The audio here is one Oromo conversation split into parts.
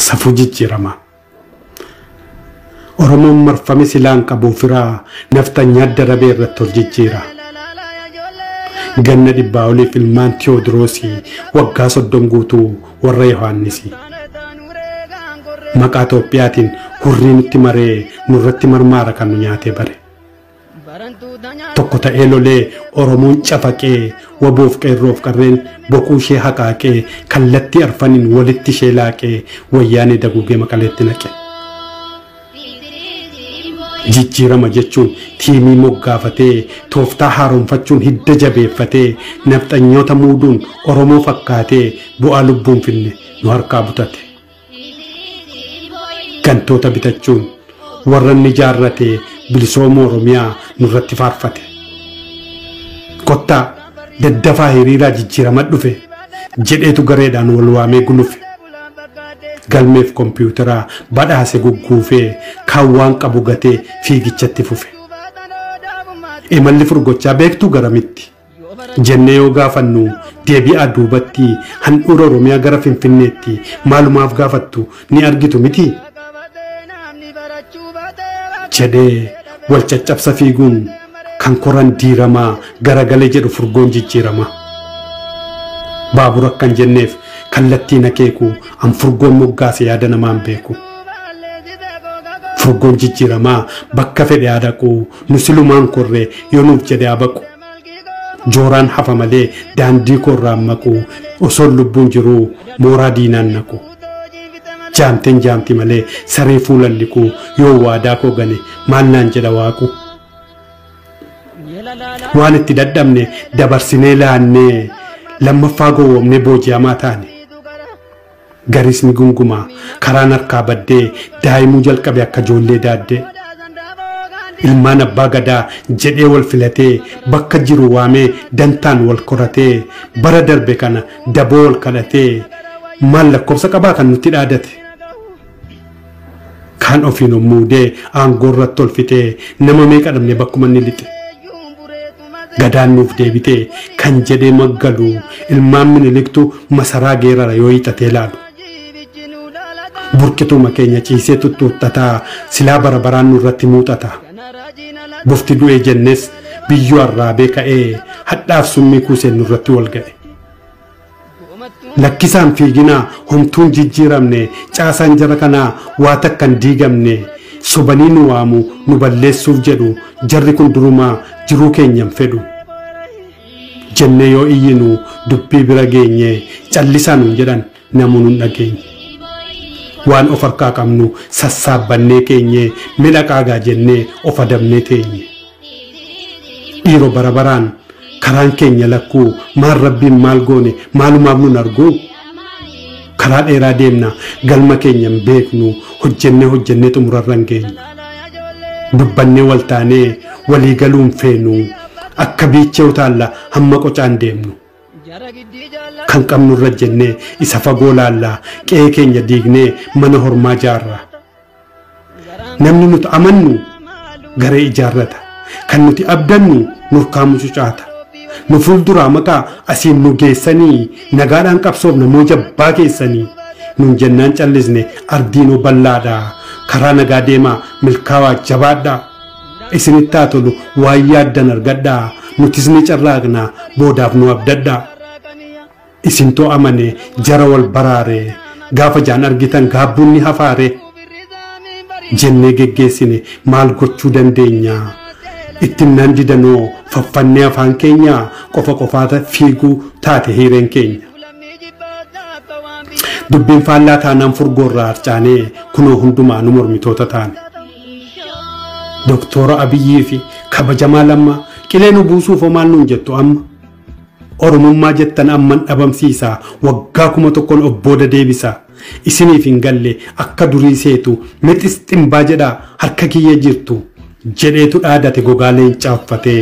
safuu jijjiirama. Oromoon marfame silaan qabu firaa naftanyaa darabee irratti ol jijjiira. Ganna dhibbaa oliif ilmaan Tewoodiroosii waggaa 30 guutuu warra Yohaannisi. Maqaa Itoophiyaatiin hurrii nutti maree nurratti marmaara kan nu nyaatee bare. Tokko ta'ee lolee Oromoon cafaqee waboof qeerroof qarreen boquu ishee haqaaqee kallattii arfaniin walitti ishee laaqee wayyaanee daguugee Maqaleetti naqe. Jijjiirama jechuun tiimii moggaafatee tooftaa haaromfachuun hidda jabeeffatee nafxanyoota muuduun Oromoo fakkaatee bu'aa lubbuun finne nu harkaa butate. Gantoota bitachuun warra inni jaarratee bilisooma Oromiyaa nurratti faarfate. Kottaa daddafaa hiriiraa jijjiirama dhufe jedheetu gareedhaan wal waamee gulufe. Galmeef kompiitaraa badhaase gugguufee kaawwaan qabu gatee fiigichatti fufe. Imalli furgochaa beektuu garamitti jennee yoo gaafannu deebi'aa duubatti handhuura Oromiyaa gara Finfinneetti maalumaaf gaafattu ni argitu miti jedhee wal caccabsa fiiguun kan koran diiramaa garagalee jedhu furgoon jijjiirama. Baabura akkan jenneef kallattiin akeeku an furgoon moggaase yaada namaan beeku. Furgoon jijjiiramaa bakka fedhe dhaqu nu silumaan korree yoo nuuf jedhe abaqu. Jooraan hafa malee daandii korraan maqu osoo lubbuun jiruu mooraa diinaan naqu. Jaamteen jaamti malee saree fuulalliqu yoo waadaa koo gane maal naan jedha waaqu. Waan itti dadhabne dabarsinee laannee lammaffaa gowwoomnee booji'amaa taane. Garisni gungumaa karaan harkaa baddee daa'imuu jalqabe akka ijoollee daaddee. Ilmaan abbaa gadaa jedhee wal filatee bakka jiru waamee dantaan wal koratee bara darbe kana daboo wal kadhatee maal lakkoofsa qabaa kan nutti dhaadate. Kaan ofiin muudee aangoo irratti ol fitee nama meeqa dhabne bakkuma inni lixe. Gadaan nuuf deebitee kan jedhee maggalu ilmaan Miniliktu masaraa geerara yoo hiixatee laalu. Burqituuma keenya ciisee tuttuuttataa silaa bara baraan nurratti muuxata. Bofti du'ee jennes biyyoo arraabee ka'ee hadhaaf summii kuuseen nurratti wal ga'e. Lakkisaan fiiginaa homtuun jijjiiramne caasaan jara kanaa waa takkan diigamne sobanii nu waamu nu balleessuuf jedhu jarri kun durumaa jiruu keenyan fedhu. Jennee yoo iyyinu dubbii bira geenye callisaan nun jedhan namoonni hin dhageenye. Waan of harkaa qabnu sassaabbannee keenye midha qaagaa jennee of adabnee teenye. Dhiiroo bara baraan karaan keenya lakkuu maal rabbiin maal goone maalumaaf nun arguu. Karaa dheeraa deemna galma keenyan beeknu hojjennee xumurarran geenya. Dubbannee wal taanee walii galuun feenu akka biichee utaalla hamma qocaan deemnu. Kan qabnu irra jennee isa fagoo laallaa qe'ee keenya diignee mana hormaa jaarra. Namni nuti amannu garee ijaarrata. Kan nuti abdannu nurkaa mucucaata. Nu fuulduraa maqaa asiin nu geessanii nagaadhaan qabsoof namoo jabbaa keessanii nun jennaan callisne ardiinoo bal'aadhaa karaa nagaa deemaa milkaawaa jabaadhaa. Isinitti haa tolu waan yaaddan argadhaa nutis ni carraaqnaa boodaaf nu abdadhaa. Isintoo amane jara wal baraare gaafa jaan argitan gaabbuun ni hafaare. Jennee geggeessine maal gochuu dandeenya. Ittimnaan didanoo faffannee afaan keenya qofa qofaata fiiguu taate hiireen keenya. Dubbiin faallaa taanaan furgoorraa harcaanee kunoo hundumaa nu mormitoota taane. Doktora Abiyyii fi kabajamaa Lammaa qilee nu buusuuf maal nuun jettu amma. Oromummaa jettan amman dhabamsiisaa waggaa 1000 obbooda deebisaa. Isiniif hin galle akka durii seetu mixis ximbaa jedhaa harka kiyya jirtu jedheetu dhaadate gogaaleen caaffatee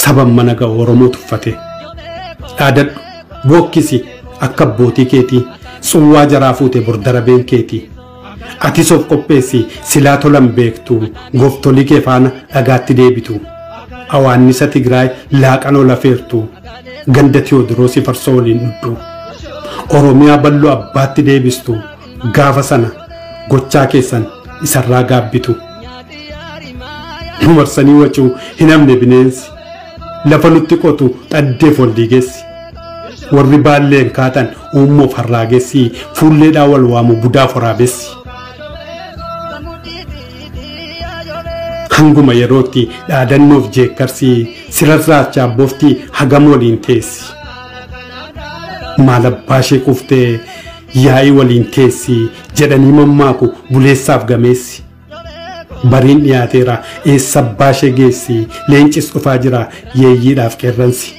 saban mana ga'u Oromoo tuffate. Dhaadadhu bookkisi akka abbootii keetii tsuwwaa jaraa fuute bordarabeen keetii. Atis of qopheessi silaa tolan beektu gooftolii kee faana dhagaatti deebitu. Awaannisa Tigraay laaqanoo lafeertu. Ganda Tewoodiroosii farsoo waliin dhudhu. Oromiyaa bal'oo abbaatti deebistu gaafa sana gochaa keessan isarraa gaabbitu. Nu marsanii wacuu hin hamne bineensi lafa nutti qotu xaddeef wal diigessi. Warri baalleen kaatan uummoof harraagessi fuulleedhaa wal waamu budaaf waraabessi. Hanguma yerootti dhaadannoof jeekkarsi sirarraa chaabboofti hagam waliin teessi. Maal abbaa ishee kuftee yaa'ii waliin teessi jedhanii mammaaku buleessaaf gameessi. Bariin dhiyaateera eessa abbaa ishee geessi leencis dhufaa jira yeeyyiidhaaf qeerransi.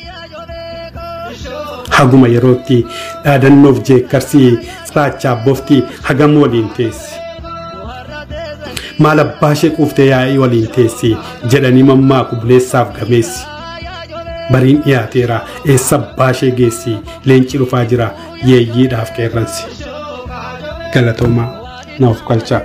Haguma yerootti dhaadannoof jeekkarsi sirraa chaabboofti hagam waliin teessi. Maal abbaa ishee kuftee yaa'ii waliin teessi jedhanii mammaaku buleessaaf gameessi. Bariin dhiyaateera eessa abbaa ishee geessi leenci dhufaa jira yeeyyiidhaaf qeerransi. Galatoomaa naaf galchaa.